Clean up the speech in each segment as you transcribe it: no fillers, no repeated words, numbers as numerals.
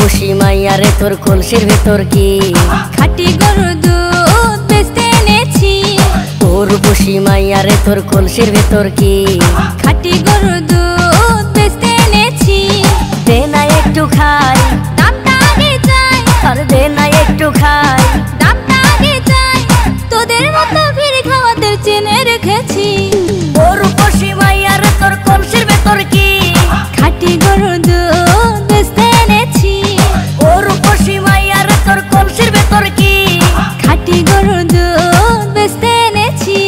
রূপসী মাইয়া রে তোর কলসির ভেতর কি খাঁটি গরুর দুধ বেচতে এনেছি। ও রূপসী মাইয়া রে তোর কলসির ভেতর কি খাঁটি গরুর দুধ বেচতে এনেছি। দে না একটু খাই, দামটা আগে চাই, আর দে না একটু খাই। দামটা আগে চাই, তোদের মতো ভিড় খাওয়াদের চেনে রেখেছি। ও রূপসী মাইয়া রে তোর কলসির ভেতর কি খাঁটি গরুর দুধ বেচতে এনেছি। ও রূপসী মাইয়া রে তোর কলসির ভেতর কি খাঁটি গরুর দুধ বেচতে এনেছি।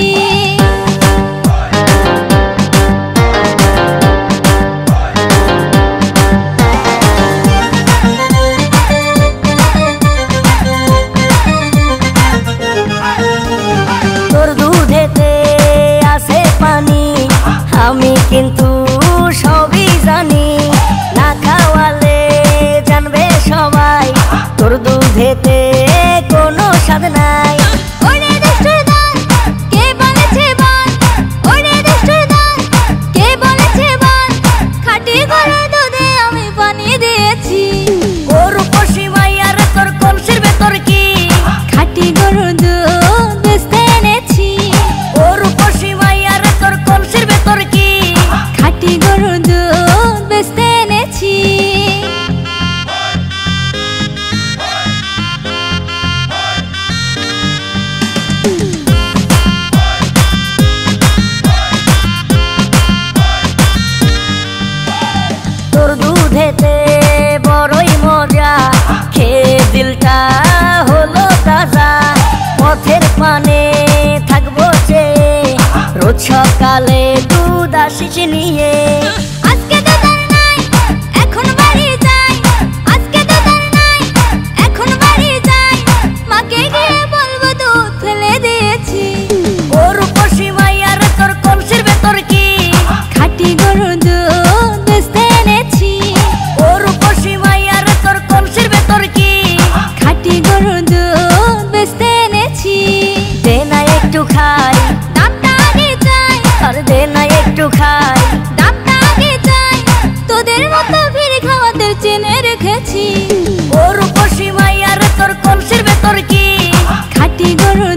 তোর দুধেতে আছে পানি, আমি কিন্তু সবই জানি। না খাওয়ালে জানবে সবাই তোর দুধেতে কোনো স্বাদ নাই। ওরে দুষ্টুর দল, কে বলেছে বল? ওরে দুষ্টুর দল, কে বলেছে বল? খাঁটি গরুর দুধে আমি পানি দিয়েছি। ও রূপসী মাইয়া রে তোর কলসির ভেতর কি খাঁটি গরুর দুধ বেচতে এনেছি। ও রূপসী মাইয়া রে তোর কলসির ভেতর কি খাঁটি গরুর দুধ বেচতে এনেছি। তোর দুধেতে বড়ই মজা, খেয়ে দিলটা হলো তাজা। পথের পানে থাকবো চেয়ে, রোজ সকালে দুধ আসিস নিয়ে। আজকে দুধ আর নাই, এখন বাড়ি যাই। আজকে দুধ আর নাই, এখন বাড়ি যাই। মাকে গিয়ে বলবো দুধ ফেলে দিয়েছি। ও রূপসী মাইয়া রে তোর কলসির ভেতর কি খাঁটি গরুর দুধ বেচতে এনেছি। ও রূপসী মাইয়া রে তোর কলসির ভেতর কি খাঁটি গরুর দুধ বেচতে এনেছি। দে না একটু খাই, দামটা আগে চাই, আর দে না একটু খাই। দামটা আগে চাই, তোদের মতো ভিড় খাওয়াদের চেনে রেখেছি। ও রূপসী মাইয়া রে তোর কলসির ভেতর কি খাঁটি গরুর